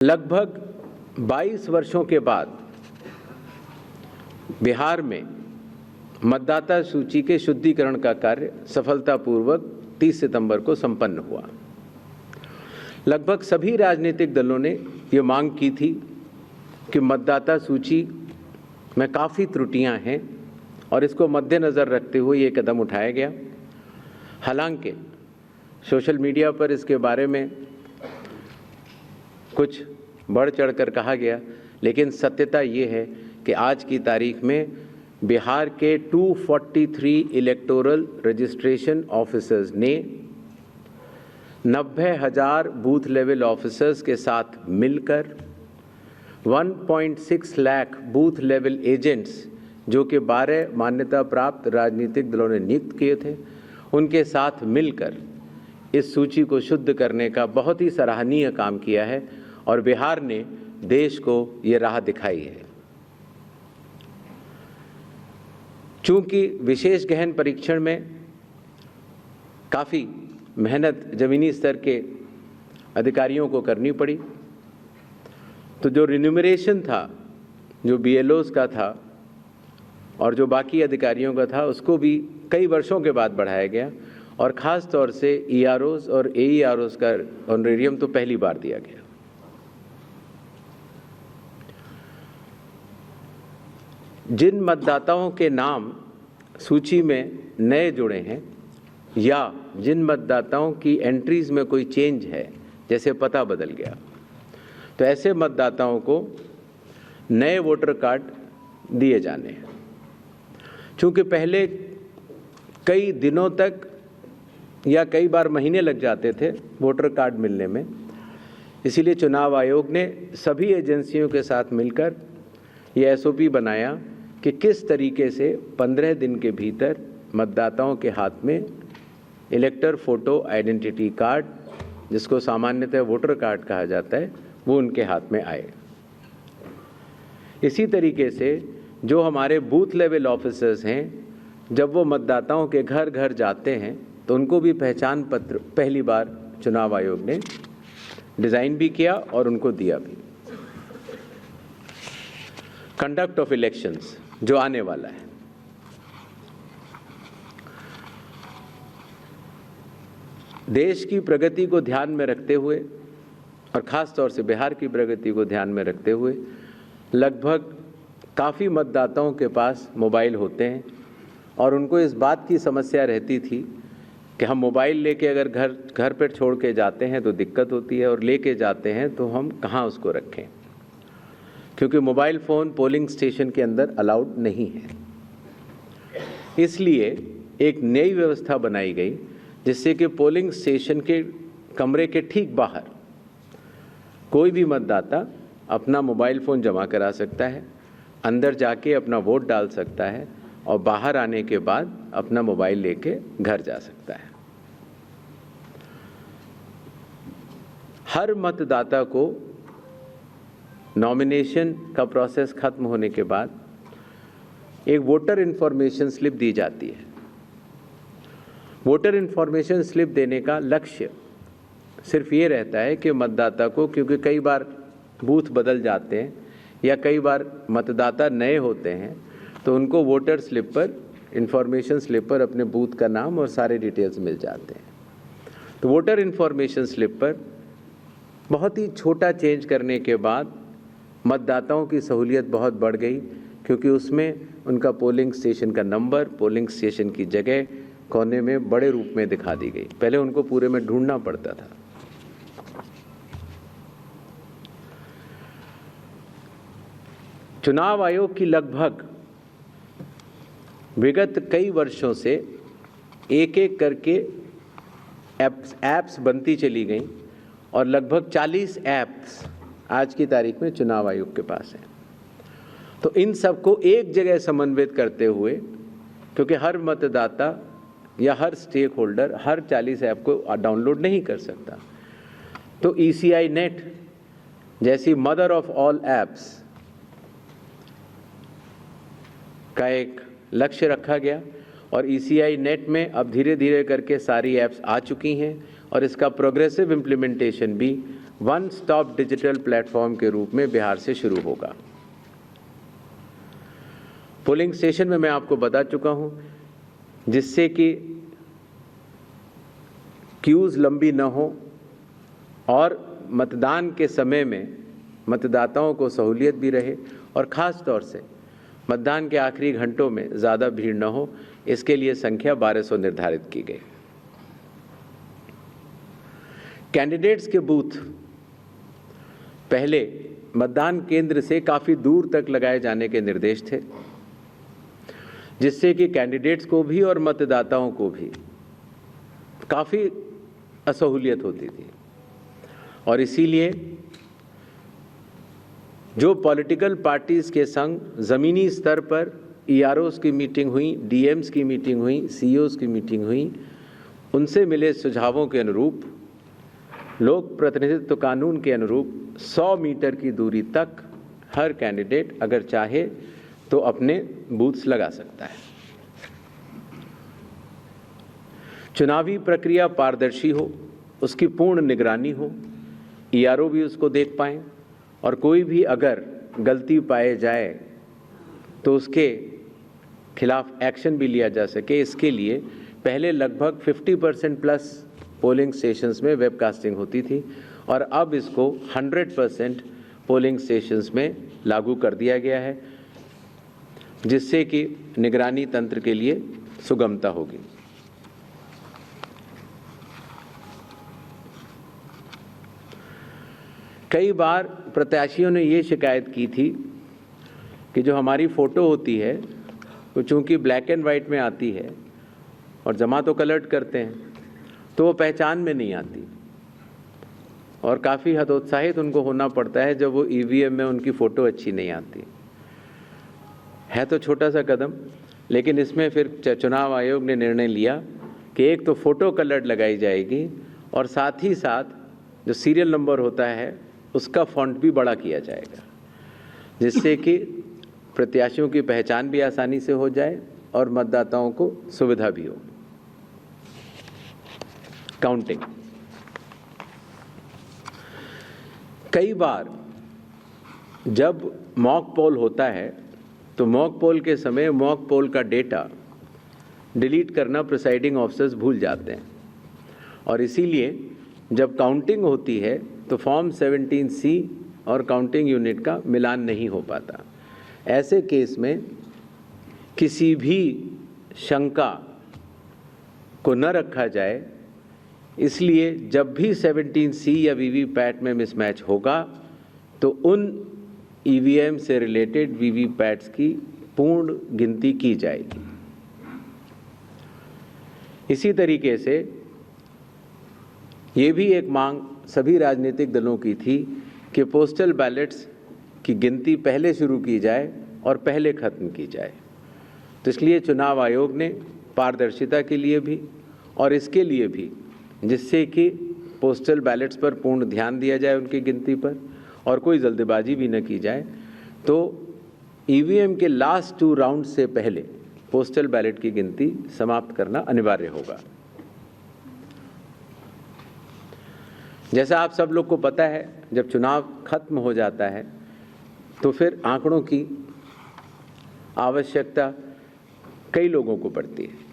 लगभग 22 वर्षों के बाद बिहार में मतदाता सूची के शुद्धिकरण का कार्य सफलतापूर्वक 30 सितंबर को संपन्न हुआ। लगभग सभी राजनीतिक दलों ने ये मांग की थी कि मतदाता सूची में काफ़ी त्रुटियां हैं और इसको मद्देनज़र रखते हुए ये कदम उठाया गया। हालांकि सोशल मीडिया पर इसके बारे में कुछ बढ़ चढ़कर कहा गया, लेकिन सत्यता ये है कि आज की तारीख में बिहार के 243 इलेक्टोरल रजिस्ट्रेशन ऑफिसर्स ने 90,000 बूथ लेवल ऑफिसर्स के साथ मिलकर 1.6 लाख बूथ लेवल एजेंट्स, जो कि 12 मान्यता प्राप्त राजनीतिक दलों ने नियुक्त किए थे, उनके साथ मिलकर इस सूची को शुद्ध करने का बहुत ही सराहनीय काम किया है और बिहार ने देश को ये राह दिखाई है। चूंकि विशेष गहन परीक्षण में काफ़ी मेहनत ज़मीनी स्तर के अधिकारियों को करनी पड़ी, तो जो रिन्यूमरेशन था, जो BLOs का था और जो बाकी अधिकारियों का था, उसको भी कई वर्षों के बाद बढ़ाया गया और ख़ास तौर से EROs और AEROs का ऑनरेरियम तो पहली बार दिया गया। जिन मतदाताओं के नाम सूची में नए जुड़े हैं या जिन मतदाताओं की एंट्रीज में कोई चेंज है, जैसे पता बदल गया, तो ऐसे मतदाताओं को नए वोटर कार्ड दिए जाने हैं। चूँकि पहले कई दिनों तक या कई बार महीने लग जाते थे वोटर कार्ड मिलने में, इसीलिए चुनाव आयोग ने सभी एजेंसियों के साथ मिलकर ये SOP बनाया कि किस तरीके से 15 दिन के भीतर मतदाताओं के हाथ में इलेक्टर फोटो आइडेंटिटी कार्ड, जिसको सामान्यतः वोटर कार्ड कहा जाता है, वो उनके हाथ में आए। इसी तरीके से जो हमारे बूथ लेवल ऑफिसर्स हैं, जब वो मतदाताओं के घर घर जाते हैं तो उनको भी पहचान पत्र पहली बार चुनाव आयोग ने डिज़ाइन भी किया और उनको दिया भी। कंडक्ट ऑफ इलेक्शंस जो आने वाला है, देश की प्रगति को ध्यान में रखते हुए और ख़ास तौर से बिहार की प्रगति को ध्यान में रखते हुए लगभग काफ़ी मतदाताओं के पास मोबाइल होते हैं और उनको इस बात की समस्या रहती थी कि हम मोबाइल लेके अगर घर पर छोड़ के जाते हैं तो दिक्कत होती है और लेके जाते हैं तो हम कहाँ उसको रखें, क्योंकि मोबाइल फ़ोन पोलिंग स्टेशन के अंदर अलाउड नहीं है। इसलिए एक नई व्यवस्था बनाई गई जिससे कि पोलिंग स्टेशन के कमरे के ठीक बाहर कोई भी मतदाता अपना मोबाइल फ़ोन जमा करा सकता है, अंदर जाके अपना वोट डाल सकता है और बाहर आने के बाद अपना मोबाइल लेके घर जा सकता है। हर मतदाता को नॉमिनेशन का प्रोसेस खत्म होने के बाद एक वोटर इन्फॉर्मेशन स्लिप दी जाती है। वोटर इन्फॉर्मेशन स्लिप देने का लक्ष्य सिर्फ ये रहता है कि मतदाता को, क्योंकि कई बार बूथ बदल जाते हैं या कई बार मतदाता नए होते हैं, तो उनको वोटर स्लिप पर, इन्फॉर्मेशन स्लिप पर अपने बूथ का नाम और सारे डिटेल्स मिल जाते हैं। तो वोटर इन्फॉर्मेशन स्लिप पर बहुत ही छोटा चेंज करने के बाद मतदाताओं की सहूलियत बहुत बढ़ गई, क्योंकि उसमें उनका पोलिंग स्टेशन का नंबर, पोलिंग स्टेशन की जगह कोने में बड़े रूप में दिखा दी गई। पहले उनको पूरे में ढूंढना पड़ता था। चुनाव आयोग की लगभग विगत कई वर्षों से एक एक करके ऐप्स बनती चली गई और लगभग 40 ऐप्स आज की तारीख में चुनाव आयोग के पास हैं। तो इन सबको एक जगह समन्वित करते हुए, क्योंकि हर मतदाता या हर स्टेक होल्डर हर 40 ऐप को डाउनलोड नहीं कर सकता, तो ECI नेट जैसी मदर ऑफ ऑल ऐप्स का एक लक्ष्य रखा गया और ECI नेट में अब धीरे धीरे करके सारी ऐप्स आ चुकी हैं और इसका प्रोग्रेसिव इम्प्लीमेंटेशन भी वन स्टॉप डिजिटल प्लेटफॉर्म के रूप में बिहार से शुरू होगा। पोलिंग स्टेशन में मैं आपको बता चुका हूं, जिससे कि क्यूज लंबी न हो और मतदान के समय में मतदाताओं को सहूलियत भी रहे और ख़ास तौर से मतदान के आखिरी घंटों में ज़्यादा भीड़ न हो, इसके लिए संख्या 1200 निर्धारित की गई। कैंडिडेट्स के बूथ पहले मतदान केंद्र से काफ़ी दूर तक लगाए जाने के निर्देश थे, जिससे कि कैंडिडेट्स को भी और मतदाताओं को भी काफ़ी असहूलियत होती थी। और इसीलिए जो पॉलिटिकल पार्टीज़ के संग ज़मीनी स्तर पर EROs की मीटिंग हुई, DMs की मीटिंग हुई, CEOs की मीटिंग हुई, उनसे मिले सुझावों के अनुरूप लोक प्रतिनिधित्व कानून के अनुरूप 100 मीटर की दूरी तक हर कैंडिडेट अगर चाहे तो अपने बूथ्स लगा सकता है। चुनावी प्रक्रिया पारदर्शी हो, उसकी पूर्ण निगरानी हो, ERO भी उसको देख पाएँ और कोई भी अगर गलती पाए जाए तो उसके खिलाफ एक्शन भी लिया जा सके। इसके लिए पहले लगभग 50% प्लस पोलिंग स्टेशंस में वेबकास्टिंग होती थी और अब इसको 100% पोलिंग स्टेशंस में लागू कर दिया गया है, जिससे कि निगरानी तंत्र के लिए सुगमता होगी। कई बार प्रत्याशियों ने ये शिकायत की थी कि जो हमारी फ़ोटो होती है वो चूँकि ब्लैक एंड वाइट में आती है और जमा तो कलर करते हैं तो वो पहचान में नहीं आती और काफ़ी हतोत्साहित उनको होना पड़ता है जब वो EVM में उनकी फ़ोटो अच्छी नहीं आती है। तो छोटा सा कदम, लेकिन इसमें फिर चुनाव आयोग ने निर्णय लिया कि एक तो फ़ोटो कलर लगाई जाएगी और साथ ही साथ जो सीरियल नंबर होता है उसका फ़ॉन्ट भी बड़ा किया जाएगा, जिससे कि प्रत्याशियों की पहचान भी आसानी से हो जाए और मतदाताओं को सुविधा भी हो। काउंटिंग, कई बार जब मॉक पोल होता है तो मॉक पोल के समय मॉक पोल का डेटा डिलीट करना प्रिसाइडिंग ऑफिसर्स भूल जाते हैं और इसीलिए जब काउंटिंग होती है तो फॉर्म 17C और काउंटिंग यूनिट का मिलान नहीं हो पाता। ऐसे केस में किसी भी शंका को न रखा जाए, इसलिए जब भी 17C या वीवीपैट में मिसमैच होगा तो उन EVM से रिलेटेड वीवीपैट्स की पूर्ण गिनती की जाएगी। इसी तरीके से ये भी एक मांग सभी राजनीतिक दलों की थी कि पोस्टल बैलेट्स की गिनती पहले शुरू की जाए और पहले ख़त्म की जाए। तो इसलिए चुनाव आयोग ने पारदर्शिता के लिए भी और इसके लिए भी, जिससे कि पोस्टल बैलेट्स पर पूर्ण ध्यान दिया जाए उनकी गिनती पर और कोई जल्दबाजी भी न की जाए, तो EVM के लास्ट 2 राउंड से पहले पोस्टल बैलेट की गिनती समाप्त करना अनिवार्य होगा। जैसा आप सब लोग को पता है, जब चुनाव खत्म हो जाता है तो फिर आंकड़ों की आवश्यकता कई लोगों को पड़ती है।